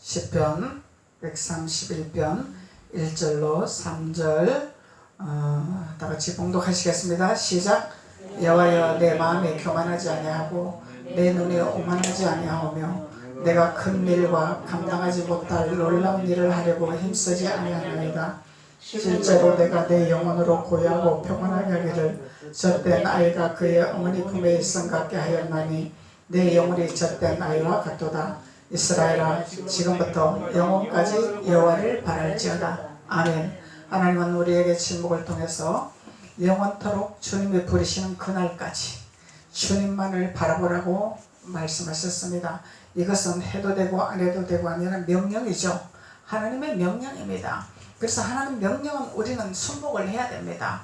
시편 131편 1절로 3절 다같이 봉독하시겠습니다. 시작. 여호와여, 내 마음에 교만하지 아니하고 내 눈에 오만하지 아니하오며 내가 큰 일과 감당하지 못할 놀라운 일을 하려고 힘쓰지 아니하나이다. 실제로 내가 내 영혼으로 고요하고 평안하게 하기를 젖된 아이가 그의 어머니 품에 있음 같게 하였나니 내 영혼이 젖된 아이와 같도다. 이스라엘아, 지금부터 영혼까지 여호와를 바랄지어다. 아멘. 하나님은 우리에게 침묵을 통해서 영원토록 주님이 부르시는 그날까지 주님만을 바라보라고 말씀하셨습니다. 이것은 해도 되고 안 해도 되고 아니라 명령이죠. 하나님의 명령입니다. 그래서 하나님 명령은 우리는 순복을 해야 됩니다.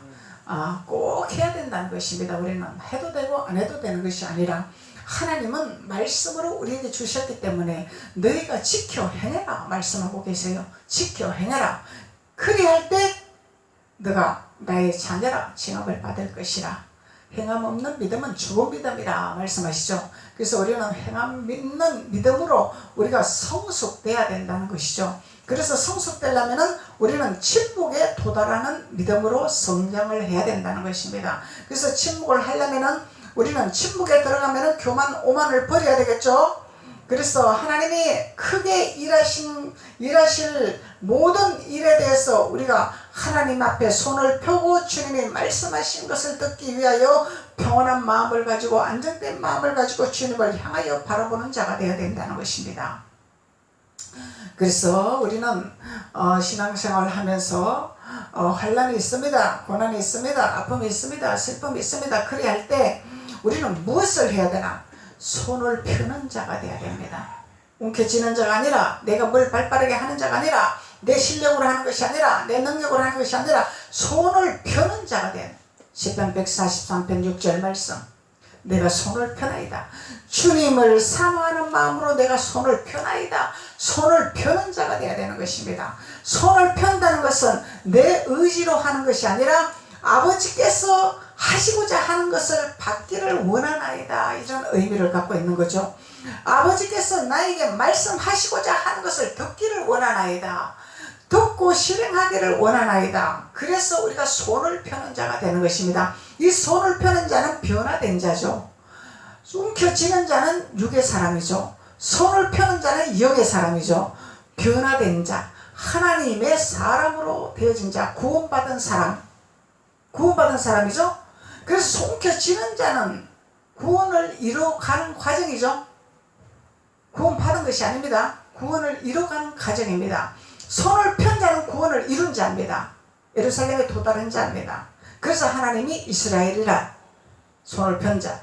꼭 해야 된다는 것입니다. 우리는 해도 되고 안 해도 되는 것이 아니라 하나님은 말씀으로 우리에게 주셨기 때문에 너희가 지켜 행해라 말씀하고 계세요. 지켜 행해라. 그리할 때 너가 나의 자녀라 칭함을 받을 것이라. 행함 없는 믿음은 죽은 믿음이라 말씀하시죠. 그래서 우리는 행함 믿는 믿음으로 우리가 성숙돼야 된다는 것이죠. 그래서 성숙되려면 우리는 침묵에 도달하는 믿음으로 성장을 해야 된다는 것입니다. 그래서 침묵을 하려면 우리는 침묵에 들어가면 교만 오만을 버려야 되겠죠. 그래서 하나님이 크게 일하실 모든 일에 대해서 우리가 하나님 앞에 손을 펴고 주님이 말씀하신 것을 듣기 위하여 평온한 마음을 가지고 안정된 마음을 가지고 주님을 향하여 바라보는 자가 되어야 된다는 것입니다. 그래서 우리는 신앙생활을 하면서 환난이 있습니다. 고난이 있습니다. 아픔이 있습니다. 슬픔이 있습니다. 그리할 때 우리는 무엇을 해야 되나? 손을 펴는 자가 되어야 됩니다. 움켜쥐는 자가 아니라 내가 뭘 발빠르게 하는 자가 아니라 내 실력으로 하는 것이 아니라 내 능력으로 하는 것이 아니라 손을 펴는 자가 되어야 됩니다. 시편 143편 6절 말씀. 내가 손을 펴나이다. 주님을 사모하는 마음으로 내가 손을 펴나이다. 손을 펴는 자가 되어야 되는 것입니다. 손을 편다는 것은 내 의지로 하는 것이 아니라 아버지께서 하시고자 하는 것을 받기를 원하나이다. 이런 의미를 갖고 있는 거죠. 아버지께서 나에게 말씀하시고자 하는 것을 듣기를 원하나이다. 듣고 실행하기를 원하나이다. 그래서 우리가 손을 펴는 자가 되는 것입니다. 이 손을 펴는 자는 변화된 자죠. 움켜쥐는 자는 육의 사람이죠. 손을 펴는 자는 영의 사람이죠. 변화된 자, 하나님의 사람으로 되어진 자, 구원받은 사람, 구원받은 사람이죠. 그래서 움켜쥐는 자는 구원을 이뤄가는 과정이죠. 구원받은 것이 아닙니다. 구원을 이뤄가는 과정입니다. 손을 편 자는 구원을 이룬 자입니다. 예루살렘에 도달한 자입니다. 그래서 하나님이 이스라엘이라 손을 편 자,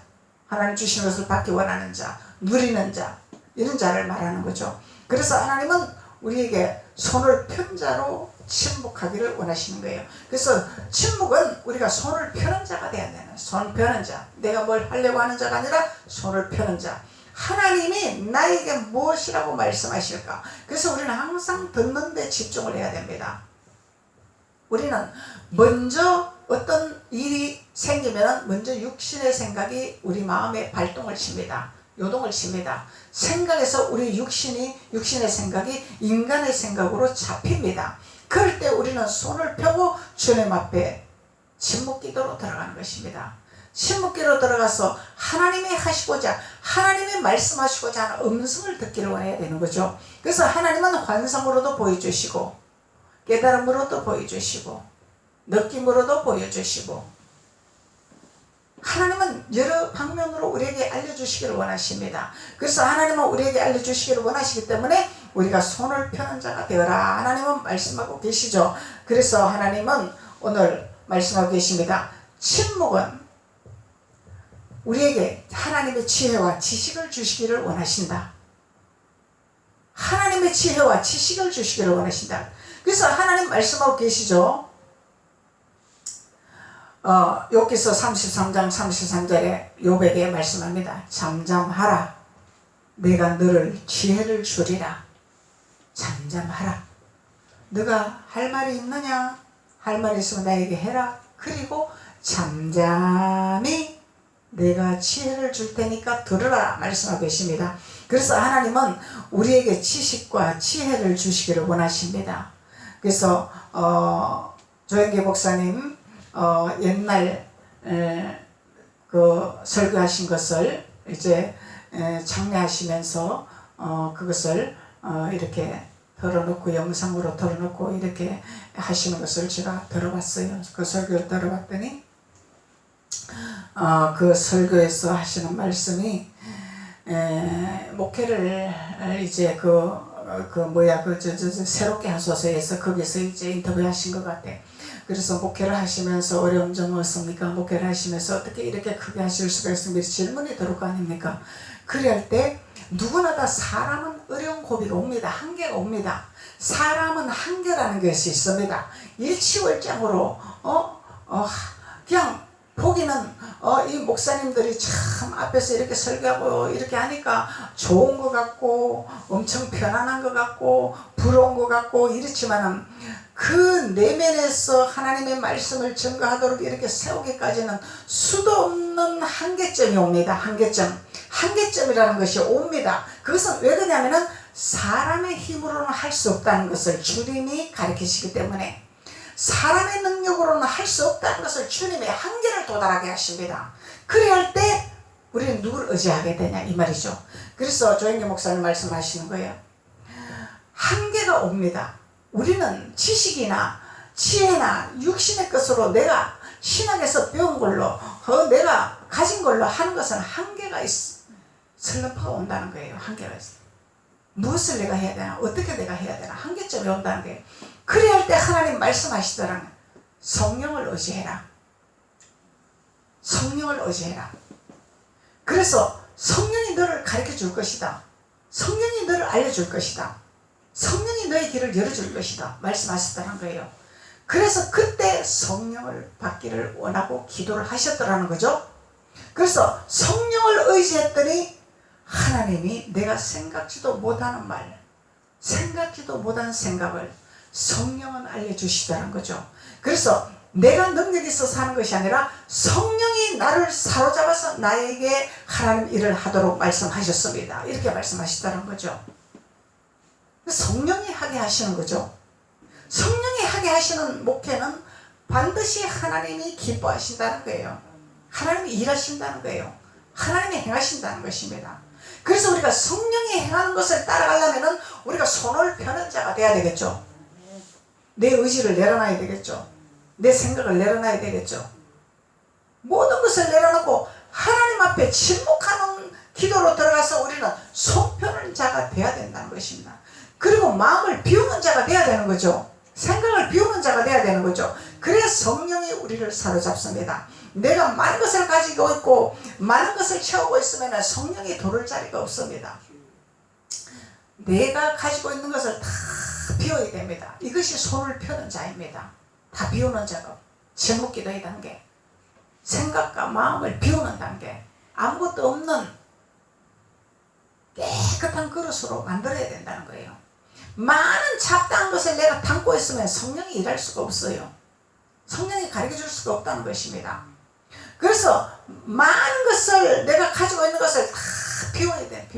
하나님 주신 것을 받기 원하는 자, 누리는 자, 이런 자를 말하는 거죠. 그래서 하나님은 우리에게 손을 편 자로 침묵하기를 원하시는 거예요. 그래서 침묵은 우리가 손을 펴는 자가 되어야 되는, 손 펴는 자, 내가 뭘 하려고 하는 자가 아니라 손을 펴는 자. 하나님이 나에게 무엇이라고 말씀하실까? 그래서 우리는 항상 듣는 데 집중을 해야 됩니다. 우리는 먼저 어떤 일이 생기면 먼저 육신의 생각이 우리 마음에 발동을 칩니다. 요동을 칩니다. 생각에서 우리 육신의 생각이 인간의 생각으로 잡힙니다. 그럴 때 우리는 손을 펴고 주님 앞에 침묵기도로 들어가는 것입니다. 침묵기로 들어가서 하나님이 하시고자, 하나님이 말씀하시고자 하는 음성을 듣기를 원해야 되는 거죠. 그래서 하나님은 환상으로도 보여주시고 깨달음으로도 보여주시고 느낌으로도 보여주시고 하나님은 여러 방면으로 우리에게 알려주시기를 원하십니다. 그래서 하나님은 우리에게 알려주시기를 원하시기 때문에 우리가 손을 펴는 자가 되어라. 하나님은 말씀하고 계시죠. 그래서 하나님은 오늘 말씀하고 계십니다. 침묵은 우리에게 하나님의 지혜와 지식을 주시기를 원하신다. 하나님의 지혜와 지식을 주시기를 원하신다. 그래서 하나님 말씀하고 계시죠. 욥기서 33장 33절에 욥에게 말씀합니다. 잠잠하라. 내가 너를 지혜를 주리라. 잠잠하라. 너가 할 말이 있느냐? 할 말이 있으면 나에게 해라. 그리고 잠잠히 내가 지혜를 줄 테니까 들으라 말씀하고 계십니다. 그래서 하나님은 우리에게 지식과 지혜를 주시기를 원하십니다. 그래서 조영기 목사님 옛날 그 설교하신 것을 이제 장례하시면서 그것을 이렇게 털어놓고 영상으로 털어놓고 이렇게 하시는 것을 제가 들어봤어요. 그 설교를 들어봤더니 그 설교에서 하시는 말씀이 목회를 이제 새롭게 하소서에서 거기서 이제 인터뷰하신 것 같아. 그래서 목회를 하시면서 어려운 점은 없습니까? 목회를 하시면서 어떻게 이렇게 크게 하실 수가 있습니까? 질문이 들어올 거 아닙니까? 그럴 때 누구나 다 사람은 어려운 고비가 옵니다. 한계가 옵니다. 사람은 한계라는 것이 있습니다. 일치월장으로 그냥 보기는 이 목사님들이 참 앞에서 이렇게 설교하고 이렇게 하니까 좋은 것 같고 엄청 편안한 것 같고 부러운 것 같고 이렇지만은 그 내면에서 하나님의 말씀을 증거하도록 이렇게 세우기까지는 수도 없는 한계점이 옵니다. 한계점이라는 것이 옵니다. 그것은 왜 그러냐면은 사람의 힘으로는 할 수 없다는 것을 주님이 가르치시기 때문에, 사람의 능력으로는 할 수 없다는 것을 주님의 한계를 도달하게 하십니다. 그래야 할 때 우리는 누구를 의지하게 되냐 이 말이죠. 그래서 조영기 목사님 말씀하시는 거예요. 한계가 옵니다. 우리는 지식이나 지혜나 육신의 것으로 내가 신학에서 배운 걸로 내가 가진 걸로 하는 것은 한계가 있어. 슬럼프가 온다는 거예요. 한계가 있어. 무엇을 내가 해야 되나, 어떻게 내가 해야 되나, 한계점이 온다는 거예요. 그래야 할 때 하나님 말씀하시더라는 성령을 의지해라. 성령을 의지해라. 그래서 성령이 너를 가르쳐 줄 것이다. 성령이 너를 알려줄 것이다. 성령이 너의 길을 열어줄 것이다 말씀하셨다는 거예요. 그래서 그때 성령을 받기를 원하고 기도를 하셨더라는 거죠. 그래서 성령을 의지했더니 하나님이 내가 생각지도 못하는 말, 생각지도 못한 생각을 성령은 알려주시다는 거죠. 그래서 내가 능력이 있어서 하는 것이 아니라 성령이 나를 사로잡아서 나에게 하나님 일을 하도록 말씀하셨습니다. 이렇게 말씀하시다는 거죠. 성령이 하게 하시는 거죠. 성령이 하게 하시는 목회는 반드시 하나님이 기뻐하신다는 거예요. 하나님이 일하신다는 거예요. 하나님이 행하신다는 것입니다. 그래서 우리가 성령이 행하는 것을 따라가려면 우리가 손을 펴는 자가 돼야 되겠죠. 내 의지를 내려놔야 되겠죠. 내 생각을 내려놔야 되겠죠. 모든 것을 내려놓고 하나님 앞에 침묵하는 기도로 들어가서 우리는 손 펴는 자가 돼야 된다는 것입니다. 그리고 마음을 비우는 자가 돼야 되는 거죠. 생각을 비우는 자가 돼야 되는 거죠. 그래야 성령이 우리를 사로잡습니다. 내가 많은 것을 가지고 있고 많은 것을 채우고 있으면 성령이 도를 자리가 없습니다. 내가 가지고 있는 것을 다 비워야 됩니다. 이것이 손을 펴는 자입니다. 다 비우는 작업. 침묵기도의 단계, 생각과 마음을 비우는 단계, 아무것도 없는 깨끗한 그릇으로 만들어야 된다는 거예요. 많은 잡다한 것을 내가 담고 있으면 성령이 일할 수가 없어요. 성령이 가르쳐줄 수가 없다는 것입니다. 그래서 많은 것을 내가 가지고 있는 것을 다 비워야 돼.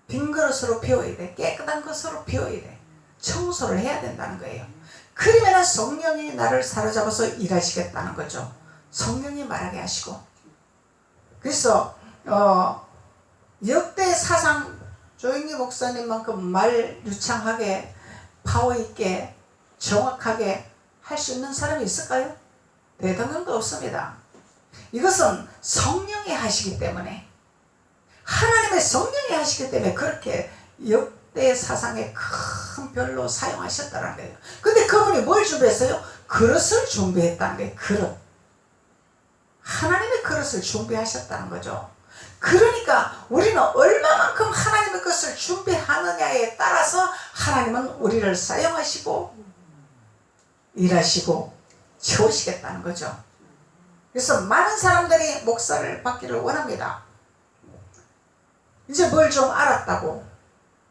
빈 그릇으로 비워야 돼. 깨끗한 것으로 비워야 돼. 청소를 해야 된다는 거예요. 그러면 성령이 나를 사로잡아서 일하시겠다는 거죠. 성령이 말하게 하시고. 그래서 역대 사상 조영기 목사님만큼 말 유창하게 파워 있게 정확하게 할 수 있는 사람이 있을까요? 대단한도 없습니다. 이것은 성령이 하시기 때문에, 하나님의 성령이 하시기 때문에 그렇게 역대 사상의 큰 별로 사용하셨다는 거예요. 근데 그분이 뭘 준비했어요? 그릇을 준비했다는 거예요. 그릇. 하나님의 그릇을 준비하셨다는 거죠. 그러니까 우리는 얼마만큼 하나님의 것을 준비하느냐에 따라서 하나님은 우리를 사용하시고 일하시고 채우시겠다는 거죠. 그래서 많은 사람들이 목사를 받기를 원합니다. 이제 뭘 좀 알았다고,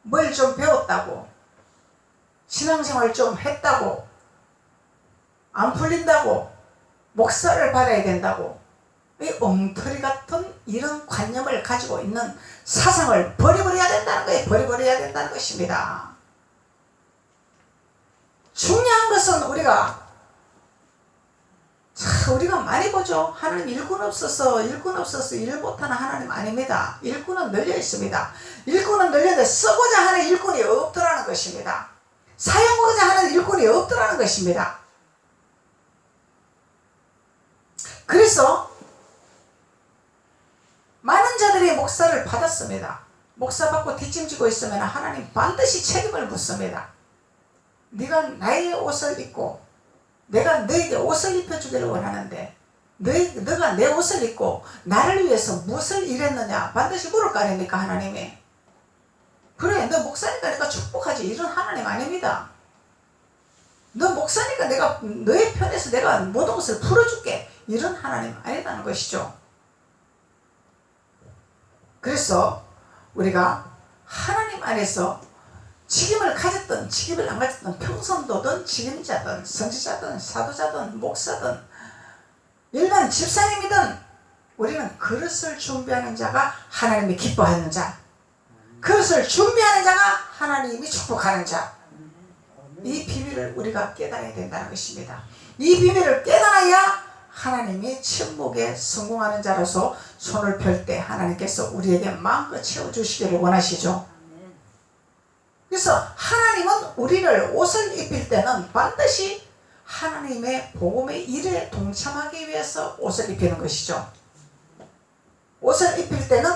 뭘 좀 배웠다고, 신앙생활 좀 했다고, 안 풀린다고 목사를 받아야 된다고 이 엉터리 같은 이런 관념을 가지고 있는 사상을 버려버려야 된다는 거예요. 버려버려야 된다는 것입니다. 중요한 것은 우리가 많이 보죠. 하나님 일꾼 없어서 일 못하는 하나님 아닙니다. 일꾼은 널려 있습니다. 일꾼은 널렸는데 쓰고자 하는 일꾼이 없더라는 것입니다. 사용하고자 하는 일꾼이 없더라는 것입니다. 그래서 많은 자들이 목사를 받았습니다. 목사 받고 뒷짐지고 있으면 하나님 반드시 책임을 묻습니다. 네가 나의 옷을 입고 내가 너에게 옷을 입혀주기를 원하는데 너가 내 옷을 입고 나를 위해서 무엇을 일했느냐 반드시 물을 거 아닙니까 하나님이. 그래 너 목사니까 내가 축복하지 이런 하나님 아닙니다. 너 목사니까 내가 너의 편에서 내가 모든 것을 풀어줄게 이런 하나님 아니라는 것이죠. 그래서 우리가 하나님 안에서 직임을 가졌든 직임을 안 가졌든 평선도든 직임자든 선지자든 사도자든 목사든 일반 집사님이든 우리는 그릇을 준비하는 자가 하나님이 기뻐하는 자, 그것을 준비하는 자가 하나님이 축복하는 자, 이 비밀을 우리가 깨달아야 된다는 것입니다. 이 비밀을 깨달아야 하나님이 침묵에 성공하는 자로서 손을 펼 때 하나님께서 우리에게 마음껏 채워주시기를 원하시죠. 그래서 하나님은 우리를 옷을 입힐 때는 반드시 하나님의 복음의 일에 동참하기 위해서 옷을 입히는 것이죠. 옷을 입힐 때는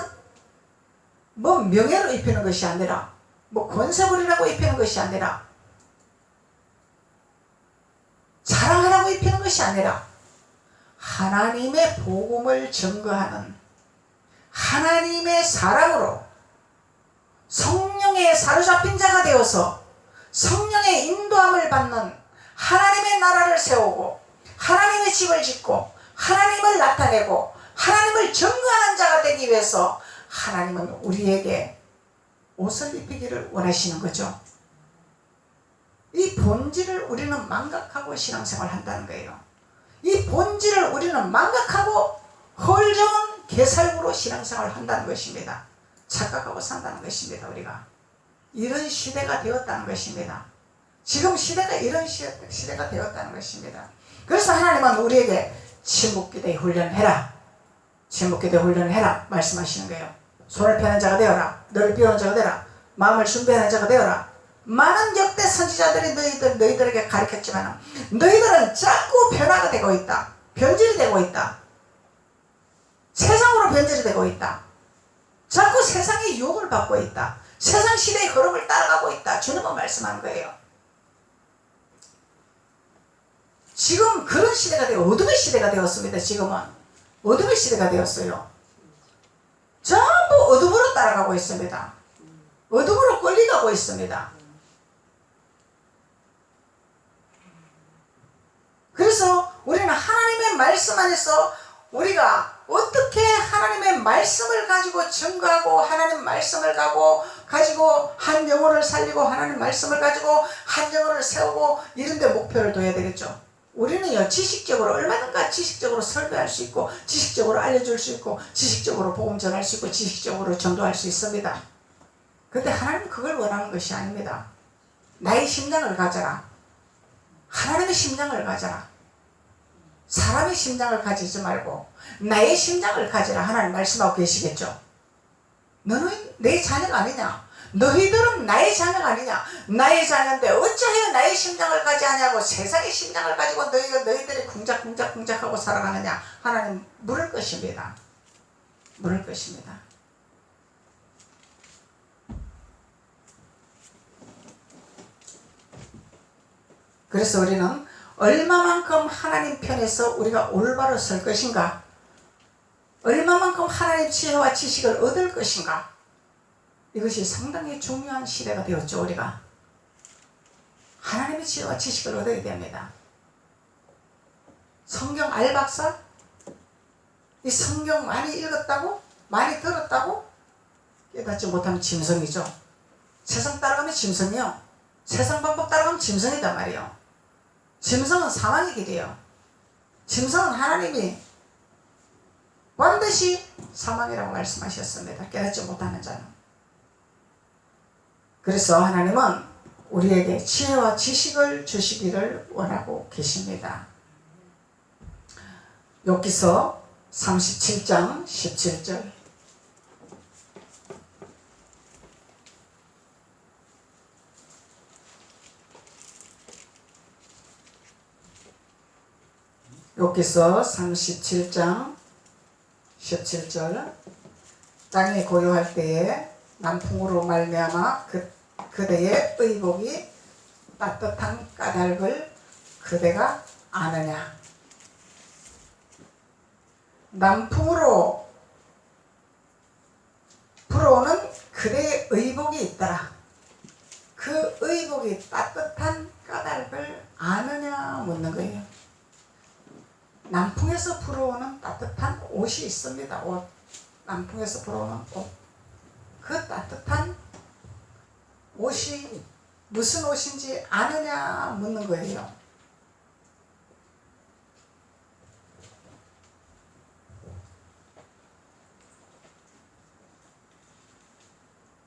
뭐 명예로 입히는 것이 아니라 뭐 권세 부리라고 입히는 것이 아니라 자랑하라고 입히는 것이 아니라 하나님의 복음을 증거하는 하나님의 사람으로 성령에 사로잡힌 자가 되어서 성령의 인도함을 받는 하나님의 나라를 세우고 하나님의 집을 짓고 하나님을 나타내고 하나님을 증거하는 자가 되기 위해서 하나님은 우리에게 옷을 입히기를 원하시는 거죠. 이 본질을 우리는 망각하고 신앙생활을 한다는 거예요. 이 본질을 우리는 망각하고 헐정은 개살구로 신앙생활을 한다는 것입니다. 착각하고 산다는 것입니다. 우리가 이런 시대가 되었다는 것입니다. 지금 시대가 이런 시대가 되었다는 것입니다. 그래서 하나님은 우리에게 침묵기도의 훈련해라, 침묵기도의 훈련을 해라 말씀하시는 거예요. 손을 펴는 자가 되어라, 너를 비우는 자가 되어라, 마음을 준비하는 자가 되어라. 많은 역대 선지자들이 너희들에게 가르쳤지만 너희들은 자꾸 변화가 되고 있다, 변질이 되고 있다, 세상으로 변질이 되고 있다, 자꾸 세상의 유혹을 받고 있다, 세상 시대의 흐름을 따라가고 있다. 주님은 말씀하는 거예요. 지금 그런 시대가 되어 어둠의 시대가 되었습니다. 지금은 어둠의 시대가 되었어요. 전부 어둠으로 따라가고 있습니다. 어둠으로 끌려가고 있습니다. 그래서 우리는 하나님의 말씀 안에서 우리가 어떻게 하나님의 말씀을 가지고 증거하고 하나님 말씀을 가지고 한 영혼을 살리고 하나님 말씀을 가지고 한 영혼을 세우고 이런 데 목표를 둬야 되겠죠. 우리는요 지식적으로 얼마든가 지식적으로 설교할 수 있고 지식적으로 알려줄 수 있고 지식적으로 복음 전할 수 있고 지식적으로 전도할 수 있습니다. 그런데 하나님은 그걸 원하는 것이 아닙니다. 나의 심장을 가져라. 하나님의 심장을 가져라. 사람의 심장을 가지지 말고 나의 심장을 가지라 하나님 말씀하고 계시겠죠. 너는 내 자녀가 아니냐, 너희들은 나의 자녀가 아니냐, 나의 자녀인데 어찌하여 나의 심장을 가지하냐고 세상의 심장을 가지고 너희들이 궁작하고 살아가느냐. 하나님 물을 것입니다. 물을 것입니다. 그래서 우리는 얼마만큼 하나님 편에서 우리가 올바로 설 것인가, 얼마만큼 하나님 지혜와 지식을 얻을 것인가, 이것이 상당히 중요한 시대가 되었죠. 우리가 하나님의 지혜와 지식을 얻어야 됩니다. 성경 알박사, 이 성경 많이 읽었다고 많이 들었다고 깨닫지 못하면 짐승이죠. 세상 따라가면 짐승이요, 세상 방법 따라가면 짐승이단 말이에요. 짐승은 사망의 길이에요. 짐승은 하나님이 반드시 사망이라고 말씀하셨습니다. 깨닫지 못하는 자는. 그래서 하나님은 우리에게 지혜와 지식을 주시기를 원하고 계십니다. 욥기서 37장 17절. 욥기서 37장 17절. 땅이 고요할 때에 남풍으로 말미암아 그대의 의복이 따뜻한 까닭을 그대가 아느냐. 남풍으로 불어오는 그대의 의복이 있더라. 그 의복이 따뜻한 까닭을 아느냐 묻는 거예요. 남풍에서 불어오는 따뜻한 옷이 있습니다. 옷. 남풍에서 불어오는 옷. 그 따뜻한 옷이 무슨 옷인지 아느냐 묻는 거예요.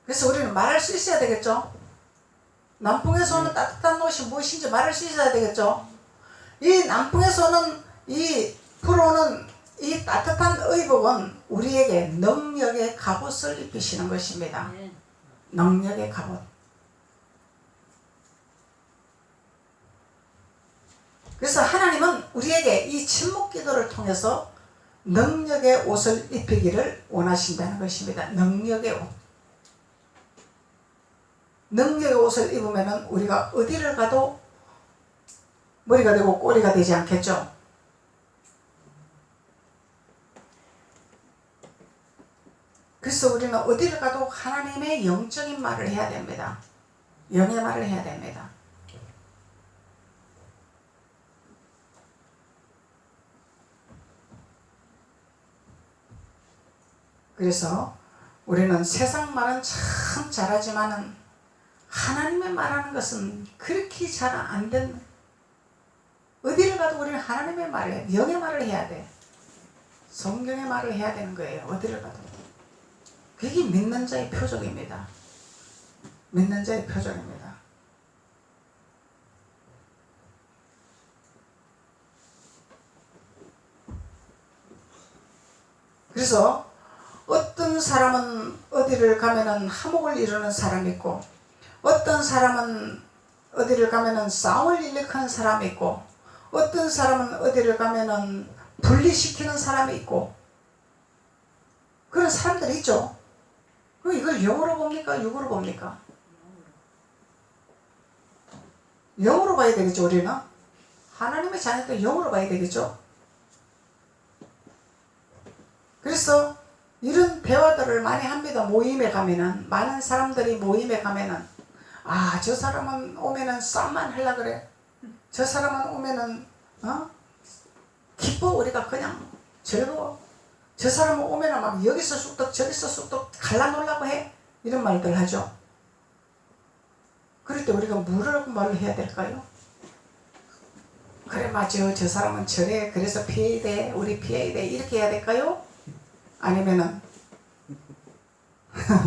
그래서 우리는 말할 수 있어야 되겠죠. 남풍에서 오는 따뜻한 옷이 무엇인지 말할 수 있어야 되겠죠. 이 남풍에서 오는 이 불어오는 이 따뜻한 의복은 우리에게 능력의 갑옷을 입히시는 것입니다. 능력의 갑옷. 그래서 하나님은 우리에게 이 침묵 기도를 통해서 능력의 옷을 입히기를 원하신다는 것입니다. 능력의 옷. 능력의 옷을 입으면 우리가 어디를 가도 머리가 되고 꼬리가 되지 않겠죠. 그래서 우리는 어디를 가도 하나님의 영적인 말을 해야 됩니다. 영의 말을 해야 됩니다. 그래서 우리는 세상 말은 참 잘하지만은 하나님의 말하는 것은 그렇게 잘 안 된다. 어디를 가도 우리는 하나님의 말을, 영의 말을 해야 돼. 성경의 말을 해야 되는 거예요. 어디를 가도. 그게 믿는 자의 표적입니다. 믿는 자의 표적입니다. 그래서 어떤 사람은 어디를 가면은 화목을 이루는 사람이 있고, 어떤 사람은 어디를 가면은 싸움을 일으키는 사람이 있고, 어떤 사람은 어디를 가면은 분리시키는 사람이 있고, 그런 사람들이 있죠. 그럼 이걸 영으로 봅니까? 육으로 봅니까? 영으로 봐야 되겠죠, 우리는. 하나님의 자녀들 영으로 봐야 되겠죠. 그래서 이런 대화들을 많이 합니다. 모임에 가면은, 많은 사람들이 모임에 가면은, 아, 저 사람은 오면은 싸움만 하려고 그래. 저 사람은 오면은 기뻐. 우리가 그냥 즐거워. 저 사람은 오면은 막 여기서 쑥덕 저기서 쑥덕 갈라놓으려고 해. 이런 말들 하죠. 그럴 때 우리가 뭐라고 말을 해야 될까요? 그래 맞아, 저 사람은 저래, 그래서 피해야 돼, 우리 피해야 돼, 이렇게 해야 될까요? 아니면은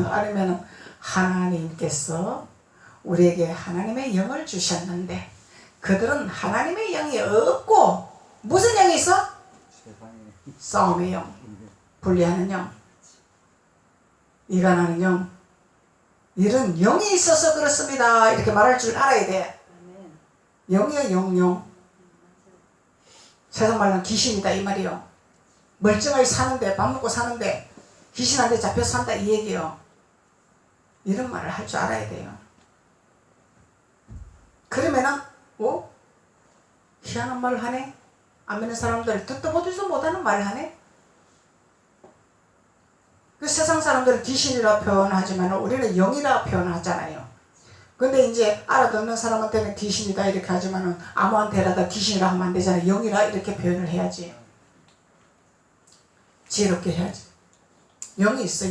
아니면은 하나님께서 우리에게 하나님의 영을 주셨는데 그들은 하나님의 영이 없고 무슨 영이 있어? 싸움의 영, 분리하는 영, 이간하는 영, 이런 영이 있어서 그렇습니다. 이렇게 말할 줄 알아야 돼. 영이야, 영. 세상 말로는 귀신이다 이 말이요. 멀쩡하게 사는데, 밥 먹고 사는데 귀신한테 잡혀 산다 이 얘기요. 이런 말을 할 줄 알아야 돼요. 그러면은 희한한 말을 하네. 안 믿는 사람들 듣도 보지도 못하는 말을 하네. 그 세상 사람들은 귀신이라 표현하지만 우리는 영이라 표현하잖아요. 근데 이제 알아듣는 사람한테는 귀신이다 이렇게 하지만은 아무한테라도 귀신이라 하면 안 되잖아요. 영이라 이렇게 표현을 해야지. 지혜롭게 해야지. 영이 있어,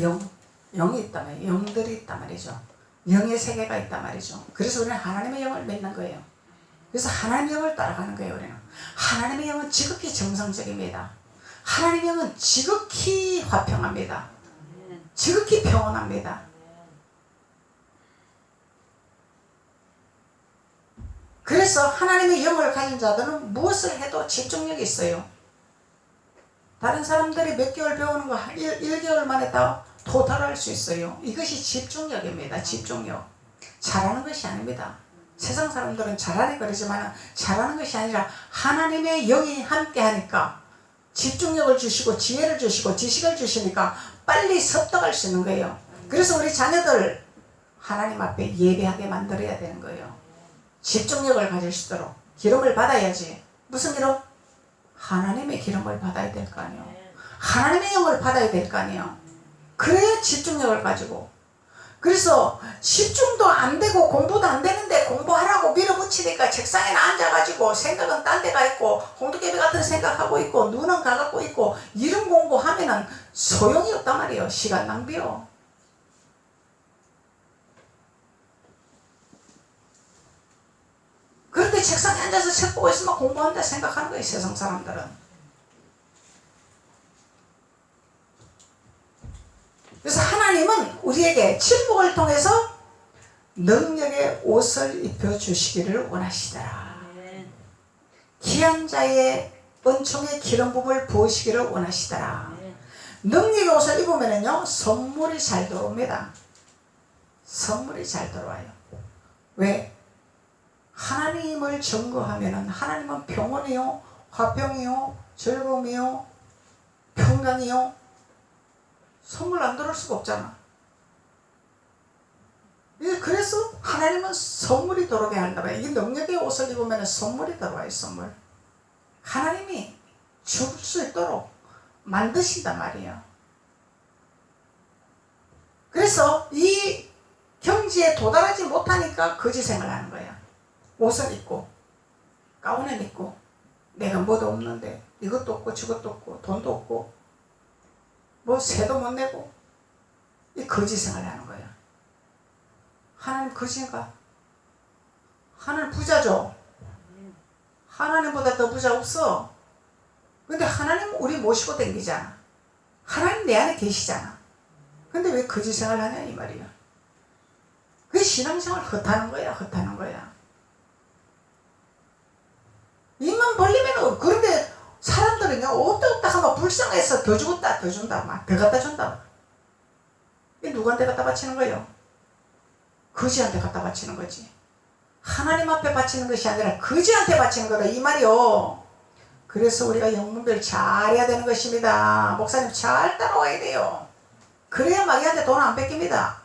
영이 있단 말이에요. 영들이 있단 말이죠. 영의 세계가 있단 말이죠. 그래서 우리는 하나님의 영을 믿는 거예요. 그래서 하나님의 영을 따라가는 거예요. 우리는 하나님의 영은 지극히 정상적입니다. 하나님의 영은 지극히 화평합니다. 지극히 평온합니다. 그래서 하나님의 영을 가진 자들은 무엇을 해도 집중력이 있어요. 다른 사람들이 몇 개월 배우는 거 1개월 만에 다 도달할 수 있어요. 이것이 집중력입니다. 집중력. 잘하는 것이 아닙니다. 세상 사람들은 잘하니 그러지만 잘하는 것이 아니라 하나님의 영이 함께 하니까 집중력을 주시고 지혜를 주시고 지식을 주시니까 빨리 습득할 수 있는 거예요. 그래서 우리 자녀들 하나님 앞에 예배하게 만들어야 되는 거예요. 집중력을 가질 수 있도록 기름을 받아야지. 무슨 기름? 하나님의 기름을 받아야 될 거 아니에요. 하나님의 영을 받아야 될 거 아니에요. 그래야 집중력을 가지고. 그래서 집중도 안 되고 공부도 안 되는데 공부하라고 밀어붙이니까 책상에 앉아가지고 생각은 딴 데가 있고 홍두깨비 같은 생각하고 있고 눈은 가갖고 있고 이런 공부하면은 소용이 없단 말이에요. 시간 낭비요. 그런데 책상에 앉아서 책 보고 있으면 공부한다 생각하는 거예요. 세상 사람들은. 그래서 하나님은 우리에게 침묵을 통해서 능력의 옷을 입혀주시기를 원하시더라. 귀한 자의 은총의 기름 부음을 부으시기를 원하시더라. 능력의 옷을 입으면요 선물이 잘 들어옵니다. 선물이 잘 들어와요. 왜? 하나님을 증거하면은 하나님은 평온이요, 화평이요, 즐거움이요, 평강이요. 선물 안 들어올 수가 없잖아. 그래서 하나님은 선물이 들어오게 한다. 이게 능력의 옷을 입으면 선물이 들어와요. 선물. 하나님이 줄 수 있도록 만드신단 말이에요. 그래서 이 경지에 도달하지 못하니까 거짓생을 하는 거야. 옷을 입고 가운을 입고 내가 뭐도 없는데 이것도 없고 저것도 없고 돈도 없고 뭐 세도 못 내고 이 거짓생을 하는 거야. 하나님 거짓인가? 하나님 부자죠. 하나님보다 더 부자 없어. 근데 하나님 우리 모시고 댕기잖아. 하나님 내 안에 계시잖아. 근데 왜 거짓생을 하냐 이 말이야. 그게 신앙생활 헛하는 거야. 헛하는 거야. 입만 벌리면 그런데 사람들은요 없다 하면 불쌍해서 더 주겠다 더 준다 막 더 갖다 준다. 이게 누구한테 갖다 바치는 거예요? 거지한테 갖다 바치는 거지. 하나님 앞에 바치는 것이 아니라 거지한테 바치는 거다 이 말이요. 그래서 우리가 영문별 잘해야 되는 것입니다. 목사님 잘 따라와야 돼요. 그래야 마귀한테 돈 안 뺏깁니다.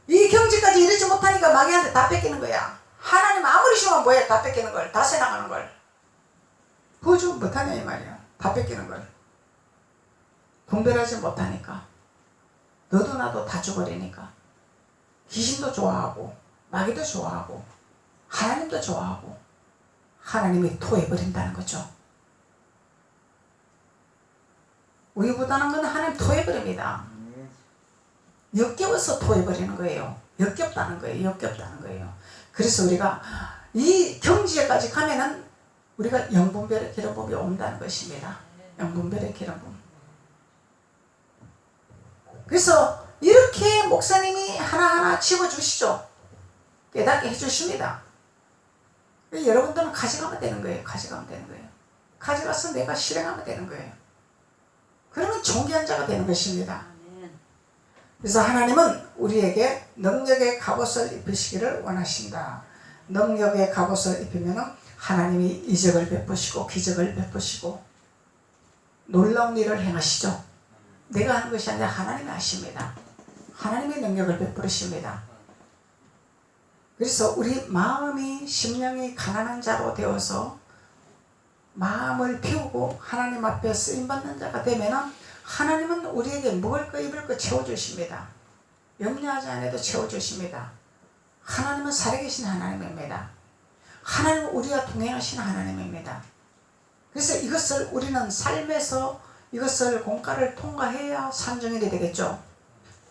이 경지까지 이르지 못하니까 마귀한테 다 뺏기는 거야. 하나님 아무리 쉬우면 뭐해? 다 뺏기는 걸. 다 새나가는 걸. 보조 못하냐 이 말이야. 다 뺏기는 걸. 분별하지 못하니까. 너도 나도 다 줘버리니까. 귀신도 좋아하고 마귀도 좋아하고 하나님도 좋아하고 하나님이 토해버린다는 거죠. 우리보다는 건 하나님 토해버립니다. 역겨워서 토해버리는 거예요. 역겹다는 거예요. 역겹다는 거예요. 그래서 우리가 이 경지에까지 가면은 우리가 영분별의 기름부음이 온다는 것입니다. 영분별의 기름부음. 그래서 이렇게 목사님이 하나하나 집어주시죠. 깨닫게 해주십니다. 여러분들은 가져가면 되는 거예요. 가져가면 되는 거예요. 가져가서 내가 실행하면 되는 거예요. 그러면 존귀한 자가 되는 것입니다. 그래서 하나님은 우리에게 능력의 갑옷을 입히시기를 원하신다. 능력의 갑옷을 입히면 하나님이 이적을 베푸시고 기적을 베푸시고 놀라운 일을 행하시죠. 내가 하는 것이 아니라 하나님이 하십니다. 하나님의 능력을 베푸십니다. 그래서 우리 마음이 심령이 가난한 자로 되어서 마음을 비우고 하나님 앞에 쓰임받는 자가 되면 하나님은 우리에게 먹을 거 입을 거 채워주십니다. 염려하지 않아도 채워주십니다. 하나님은 살아계신 하나님입니다. 하나님은 우리와 동행하신 하나님입니다. 그래서 이것을 우리는 삶에서 이것을 공과를 통과해야 산정일이 되겠죠.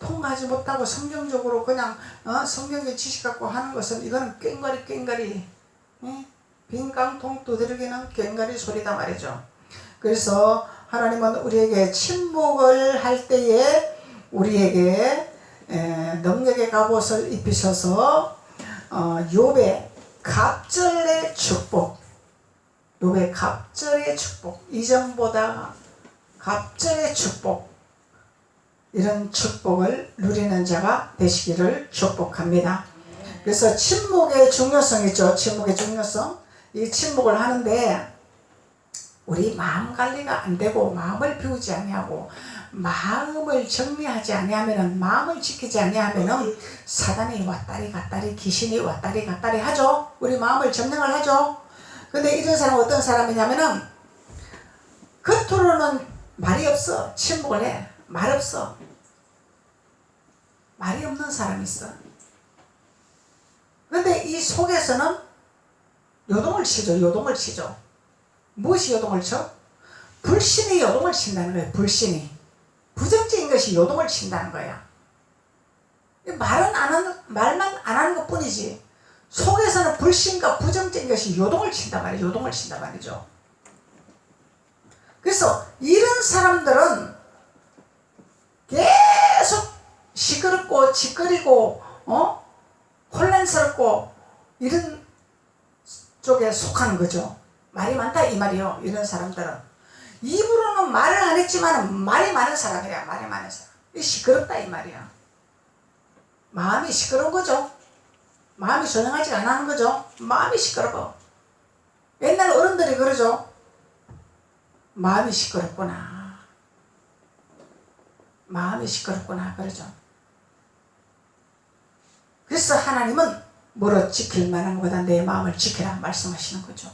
통과하지 못하고 성경적으로 그냥 성경의 지식 갖고 하는 것은 이거는 꽹과리 빈 깡통 두드리기는 꽹과리 소리다 말이죠. 그래서 하나님은 우리에게 침묵을 할 때에 우리에게 능력의 갑옷을 입히셔서 욥의 갑절의 축복, 욥의 갑절의 축복, 이전보다 갑절의 축복, 이런 축복을 누리는 자가 되시기를 축복합니다. 그래서 침묵의 중요성 있죠. 침묵의 중요성. 이 침묵을 하는데 우리 마음 관리가 안 되고 마음을 비우지 아니하고 마음을 정리하지 아니하면은, 마음을 지키지 아니하면은 사단이 왔다리 갔다리, 귀신이 왔다리 갔다리 하죠. 우리 마음을 점령을 하죠. 근데 이런 사람은 어떤 사람이냐면은 겉으로는 말이 없어. 침묵을 해. 말 없어. 말이 없는 사람이 있어. 근데 이 속에서는 요동을 치죠. 요동을 치죠. 무엇이 요동을 쳐? 불신이 요동을 친다는 거예요. 불신이. 부정적인 것이 요동을 친다는 거야. 말만 안 하는 것 뿐이지 속에서는 불신과 부정적인 것이 요동을 친단 말이에요. 요동을 친단 말이죠. 그래서 이런 사람들은 계속 시끄럽고 짓거리고 혼란스럽고 이런 쪽에 속하는 거죠. 말이 많다 이 말이요. 이런 사람들은 입으로는 말을 안 했지만 말이 많은 사람이야. 말이 많은 사람. 시끄럽다 이 말이야. 마음이 시끄러운 거죠. 마음이 조용하지 않는 거죠. 마음이 시끄러워. 옛날 어른들이 그러죠. 마음이 시끄럽구나. 마음이 시끄럽구나 그러죠. 그래서 하나님은 무릇 지킬 만한 것보다 내 마음을 지켜라 말씀하시는 거죠.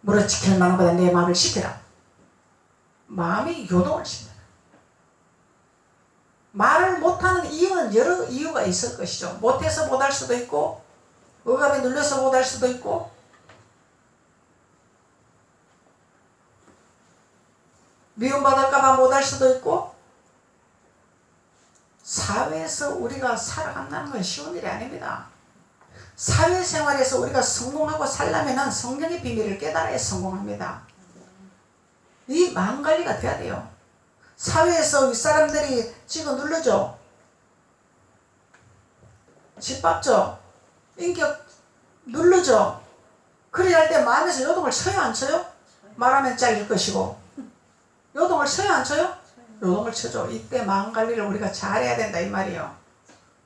무릇 지킬 만한 것보다 내 마음을 지켜라. 마음이 요동을 친다. 말을 못하는 이유는 여러 이유가 있을 것이죠. 못해서 못할 수도 있고, 억압에 눌려서 못할 수도 있고, 미움받을까봐 못할 수도 있고. 사회에서 우리가 살아간다는 건 쉬운 일이 아닙니다. 사회생활에서 우리가 성공하고 살려면 성령의 비밀을 깨달아야 성공합니다. 이 마음관리가 돼야 돼요. 사회에서 윗사람들이 찍어 누르죠. 짓밟죠. 인격 누르죠. 그래야 할 때 마음에서 요동을 쳐요 안 쳐요? 말하면 잘릴 것이고. 요동을 쳐요 안 쳐요? 요동을 쳐죠. 이때 마음관리를 우리가 잘해야 된다 이 말이에요.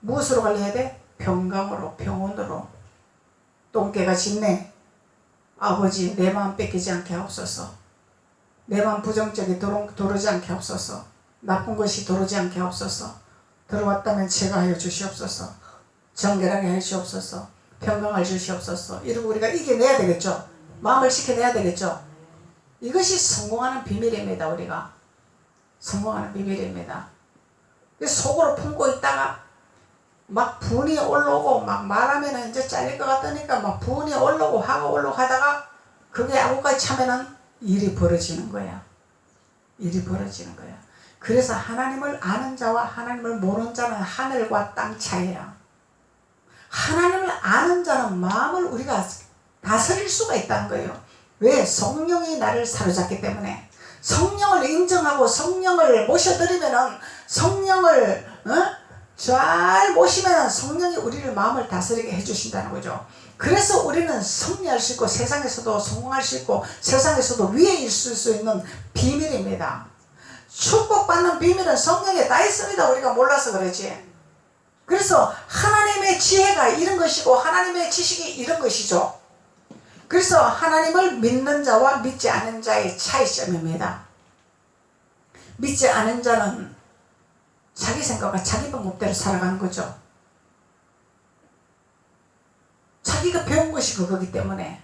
무엇으로 관리해야 돼? 평강으로, 평온으로. 똥개가 짖네. 아버지 내 마음 뺏기지 않게 하옵소서. 내 마음 부정적이 들어오지 않게 하옵소서. 나쁜 것이 들어오지 않게 하옵소서. 들어왔다면 제거하여 주시옵소서. 정결하게 해 주시옵소서. 평강을 주시옵소서. 이러고 우리가 이겨내야 되겠죠. 마음을 지켜내야 되겠죠. 이것이 성공하는 비밀입니다. 우리가 성공하는 비밀입니다. 속으로 품고 있다가 막 분이 올라오고 막 말하면 이제 잘릴 것 같으니까 막 분이 올라오고 하다가 그게 아구까지 차면은 일이 벌어지는 거야. 일이 벌어지는 거야. 그래서 하나님을 아는 자와 하나님을 모르는 자는 하늘과 땅 차이야. 하나님을 아는 자는 마음을 우리가 다스릴 수가 있다는 거예요. 왜? 성령이 나를 사로잡기 때문에. 성령을 인정하고 성령을 모셔드리면은 성령을 잘 모시면 성령이 우리를 마음을 다스리게 해주신다는 거죠. 그래서 우리는 승리할 수 있고 세상에서도 성공할 수 있고 세상에서도 위에 있을 수 있는 비밀입니다. 축복받는 비밀은 성령에 다 있습니다. 우리가 몰라서 그러지. 그래서 하나님의 지혜가 이런 것이고 하나님의 지식이 이런 것이죠. 그래서 하나님을 믿는 자와 믿지 않는 자의 차이점입니다. 믿지 않은 자는 자기 생각과 자기 방법대로 살아가는 거죠. 자기가 배운 것이 그거기 때문에.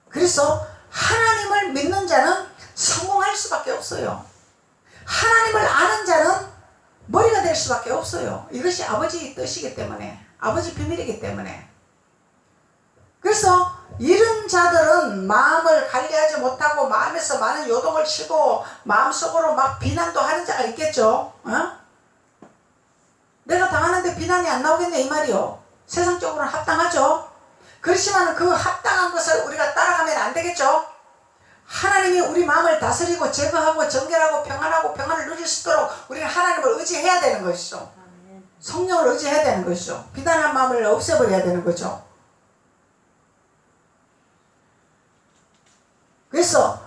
그래서 하나님을 믿는 자는 성공할 수밖에 없어요. 하나님을 아는 자는 머리가 될 수밖에 없어요. 이것이 아버지의 뜻이기 때문에, 아버지 비밀이기 때문에. 그래서 이런 자들은 마음을 관리하지 못하고 마음에서 많은 요동을 치고 마음속으로 막 비난도 하는 자가 있겠죠. 내가 당하는데 비난이 안 나오겠네 이 말이요. 세상적으로는 합당하죠. 그렇지만 그 합당한 것을 우리가 따라가면 안 되겠죠. 하나님이 우리 마음을 다스리고 제거하고 정결하고 평안하고 평안을 누릴 수 있도록 우리는 하나님을 의지해야 되는 것이죠. 성령을 의지해야 되는 것이죠. 비단한 마음을 없애버려야 되는 거죠. 그래서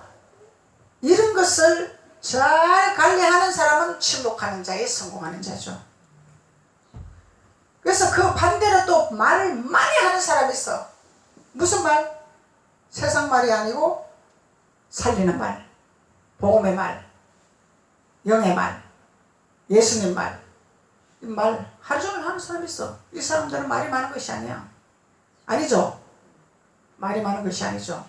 이런 것을 잘 관리하는 사람은 침묵하는 자에 성공하는 자죠. 그래서 그 반대로 또 말을 많이 하는 사람이 있어. 무슨 말? 세상 말이 아니고 살리는 말, 복음의 말, 영의 말, 예수님 말, 이 말 하루 종일 하는 사람이 있어. 이 사람들은 말이 많은 것이 아니야. 아니죠? 말이 많은 것이 아니죠.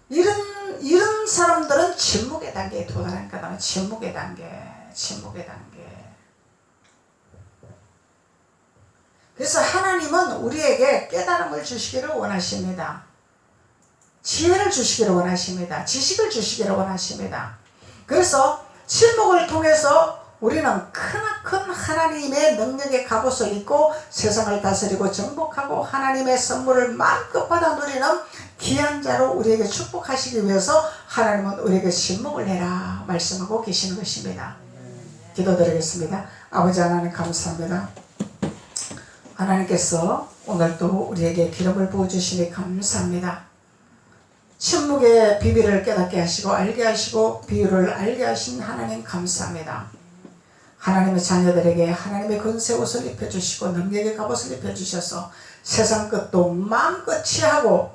이런 사람들은 침묵의 단계에 도달하니까 침묵의 단계. 그래서 하나님은 우리에게 깨달음을 주시기를 원하십니다. 지혜를 주시기를 원하십니다. 지식을 주시기를 원하십니다. 그래서 침묵을 통해서 우리는 크나큰 하나님의 능력의 갑옷을 입고 세상을 다스리고 정복하고 하나님의 선물을 마음껏 받아 누리는 귀한 자로 우리에게 축복하시기 위해서 하나님은 우리에게 침묵을 해라 말씀하고 계시는 것입니다. 기도드리겠습니다. 아버지 하나님 감사합니다. 하나님께서 오늘도 우리에게 기름을 부어주시니 감사합니다. 침묵의 비밀을 깨닫게 하시고 알게 하시고 비유를 알게 하신 하나님 감사합니다. 하나님의 자녀들에게 하나님의 권세 옷을 입혀주시고 능력의 갑옷을 입혀주셔서 세상 끝도 마음껏 취하고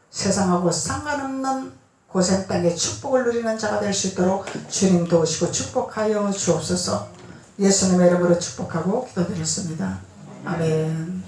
세상하고 상관없는 고생 땅에 축복을 누리는 자가 될 수 있도록 주님 도우시고 축복하여 주옵소서. 예수님의 이름으로 축복하고 기도드렸습니다. 아멘.